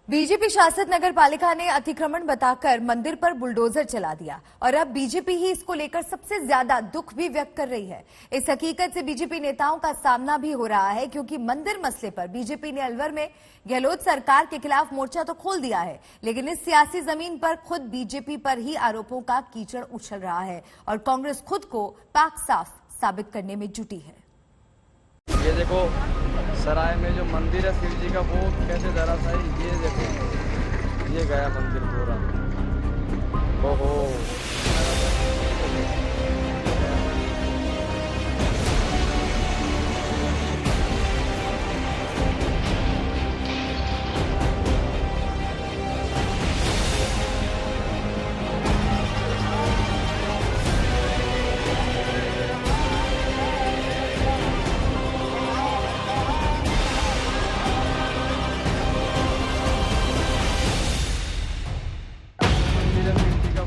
BJP शासित नगर पालिका ने अतिक्रमण बताकर मंदिर पर बुलडोजर चला दिया और अब बीजेपी ही इसको लेकर सबसे ज्यादा दुख भी व्यक्त कर रही है। इस हकीकत से बीजेपी नेताओं का सामना भी हो रहा है क्योंकि मंदिर मसले पर बीजेपी ने अलवर में गहलोत सरकार के खिलाफ मोर्चा तो खोल दिया है, लेकिन इस सियासी जमीन पर खुद बीजेपी पर ही आरोपों का कीचड़ उछल रहा है और कांग्रेस खुद को पाक साफ साबित करने में जुटी है। ये देखो सराय में जो मंदिर है शिव जी का, वो कैसे धराशायी, ये देखो ये गया मंदिर पूरा। ओहो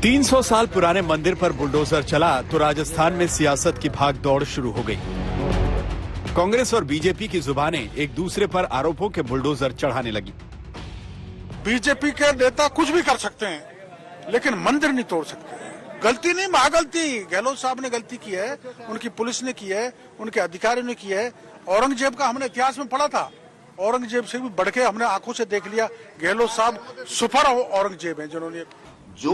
300 साल पुराने मंदिर पर बुलडोजर चला तो राजस्थान में सियासत की भागदौड़ शुरू हो गई। कांग्रेस और बीजेपी की जुबानें एक दूसरे पर आरोपों के बुलडोजर चढ़ाने लगी। बीजेपी के नेता कुछ भी कर सकते हैं, लेकिन मंदिर नहीं तोड़ सकते। गलती नहीं, महागलती गहलोत साहब ने गलती की है, उनकी पुलिस ने की है, उनके अधिकारियों ने की है। औरंगजेब का हमने इतिहास में पढ़ा था, औरंगजेब से भी बढ़ के हमने आंखों से देख लिया। गहलोत साहब सुपर औरंगजेब हैं, जिन्होंने जो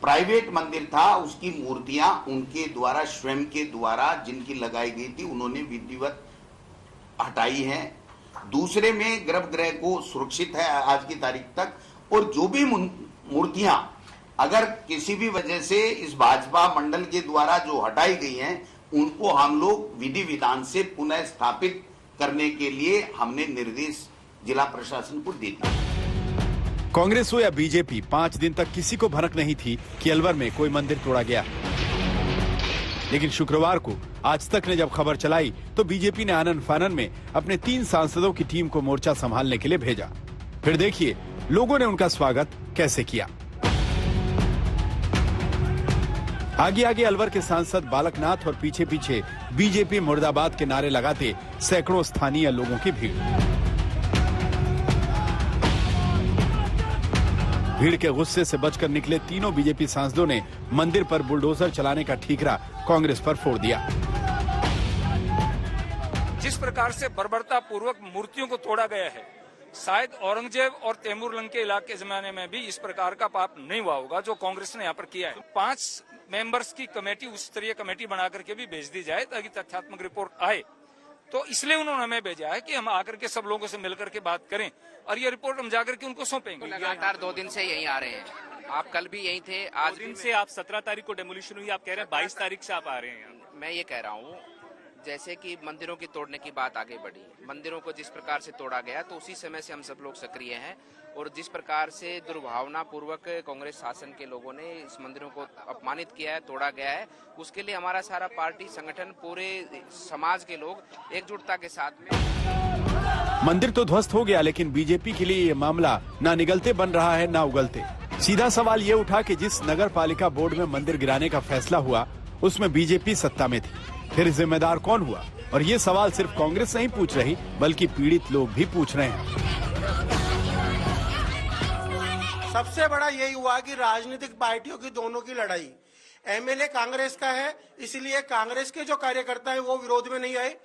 प्राइवेट मंदिर था उसकी मूर्तियां उनके द्वारा स्वयं के द्वारा जिनकी लगाई गई थी उन्होंने विधिवत हटाई है। दूसरे में गर्भगृह को सुरक्षित है आज की तारीख तक। और जो भी मूर्तियां अगर किसी भी वजह से इस भाजपा मंडल के द्वारा जो हटाई गई हैं, उनको हम लोग विधि विधान से पुनः स्थापित करने के लिए हमने निर्देश जिला प्रशासन को दे दिया। कांग्रेस हो या बीजेपी, 5 दिन तक किसी को भनक नहीं थी कि अलवर में कोई मंदिर तोड़ा गया। लेकिन शुक्रवार को आज तक ने जब खबर चलाई तो बीजेपी ने आनन फानन में अपने 3 सांसदों की टीम को मोर्चा संभालने के लिए भेजा। फिर देखिए लोगों ने उनका स्वागत कैसे किया। आगे आगे अलवर के सांसद बालकनाथ और पीछे पीछे बीजेपी मुर्दाबाद के नारे लगाते सैकड़ों स्थानीय लोगों की भीड़ के गुस्से से बचकर निकले तीनों बीजेपी सांसदों ने मंदिर पर बुलडोजर चलाने का ठीकरा कांग्रेस पर फोड़ दिया। जिस प्रकार से बर्बरता पूर्वक मूर्तियों को तोड़ा गया है, शायद औरंगजेब और तैमूरलंग के इलाके के जमाने में भी इस प्रकार का पाप नहीं हुआ होगा जो कांग्रेस ने यहाँ पर किया है। 5 मेंबर्स की कमेटी, उच्च स्तरीय कमेटी बना करके भी भेज दी जाए ताकि तथ्यात्मक रिपोर्ट आए। तो इसलिए उन्होंने हमें भेजा है कि हम आकर के सब लोगों से मिलकर के बात करें और ये रिपोर्ट हम जाकर के उनको सौंपेंगे। लगातार 2 दिन से यहीं आ रहे हैं, आप कल भी यहीं थे, आज दिन से। आप 17 तारीख को डेमोलिशन हुई, आप कह रहे हैं 22 तारीख से आप आ रहे हैं। मैं ये कह रहा हूँ, जैसे कि मंदिरों की तोड़ने की बात आगे बढ़ी, मंदिरों को जिस प्रकार से तोड़ा गया तो उसी समय से हम सब लोग सक्रिय हैं। और जिस प्रकार से दुर्भावना पूर्वक कांग्रेस शासन के लोगों ने इस मंदिरों को अपमानित किया है, तोड़ा गया है, उसके लिए हमारा सारा पार्टी संगठन, पूरे समाज के लोग एकजुटता के साथ में। मंदिर तो ध्वस्त हो गया, लेकिन बीजेपी के लिए ये मामला ना निगलते बन रहा है ना उगलते। सीधा सवाल ये उठा कि जिस नगर पालिका बोर्ड में मंदिर गिराने का फैसला हुआ उसमें बीजेपी सत्ता में थी, फिर जिम्मेदार कौन हुआ? और ये सवाल सिर्फ कांग्रेस नहीं पूछ रही बल्कि पीड़ित लोग भी पूछ रहे हैं। सबसे बड़ा यही हुआ कि राजनीतिक पार्टियों की दोनों की लड़ाई, एमएलए कांग्रेस का है इसलिए कांग्रेस के जो कार्यकर्ता है वो विरोध में नहीं आए,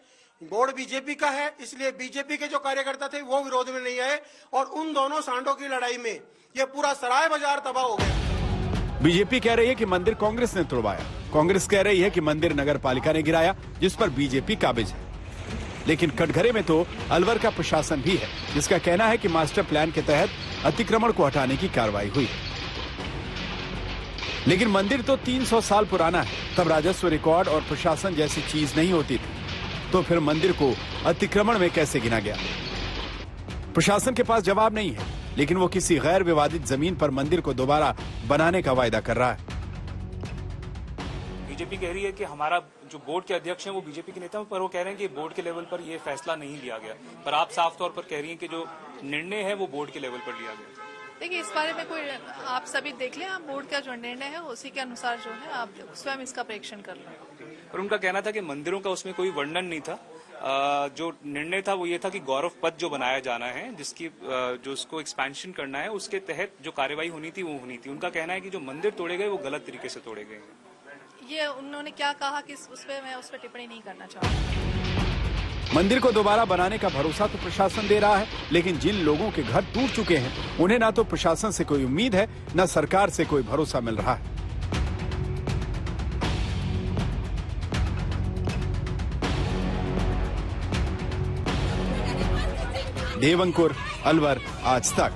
बोर्ड बीजेपी का है इसलिए बीजेपी के जो कार्यकर्ता थे वो विरोध में नहीं आए, और उन दोनों सांडों की लड़ाई में ये पूरा सराय बाजार तबाह हो गया। बीजेपी कह रही है कि मंदिर कांग्रेस ने तोड़वाया, कांग्रेस कह रही है कि मंदिर नगर पालिका ने गिराया जिस पर बीजेपी काबिज है। लेकिन कटघरे में तो अलवर का प्रशासन भी है जिसका कहना है कि मास्टर प्लान के तहत अतिक्रमण को हटाने की कार्रवाई हुई। लेकिन मंदिर तो 300 साल पुराना है, तब राजस्व रिकॉर्ड और प्रशासन जैसी चीज नहीं होती थी, तो फिर मंदिर को अतिक्रमण में कैसे गिना गया? प्रशासन के पास जवाब नहीं है, लेकिन वो किसी गैर विवादित जमीन पर मंदिर को दोबारा बनाने का वायदा कर रहा है। बीजेपी कह रही है कि हमारा जो बोर्ड के अध्यक्ष हैं वो बीजेपी के नेता हैं, पर वो कह रहे हैं कि बोर्ड के लेवल पर ये फैसला नहीं लिया गया। पर आप साफ तौर पर कह रही हैं कि जो निर्णय है वो बोर्ड के लेवल पर लिया गया। देखिए, इस बारे में कोई आप सभी देख लें, आप बोर्ड का जो निर्णय है उसी के अनुसार जो है आप स्वयं इसका परीक्षण कर लें। पर उनका कहना था कि मंदिरों का उसमें कोई वर्णन नहीं था, जो निर्णय था वो ये था कि गौरव पथ जो बनाया जाना है, जिसकी जो उसको एक्सपेंशन करना है, उसके तहत जो कार्यवाही होनी थी वो होनी थी। उनका कहना है कि जो मंदिर तोड़े गए वो गलत तरीके से तोड़े गए हैं। ये उन्होंने क्या कहा कि मैं उस पर टिप्पणी नहीं करना चाहूँगी। मंदिर को दोबारा बनाने का भरोसा तो प्रशासन दे रहा है, लेकिन जिन लोगों के घर टूट चुके हैं उन्हें ना तो प्रशासन से कोई उम्मीद है, न सरकार से कोई भरोसा मिल रहा है। देवंकुर, अलवर, आज तक।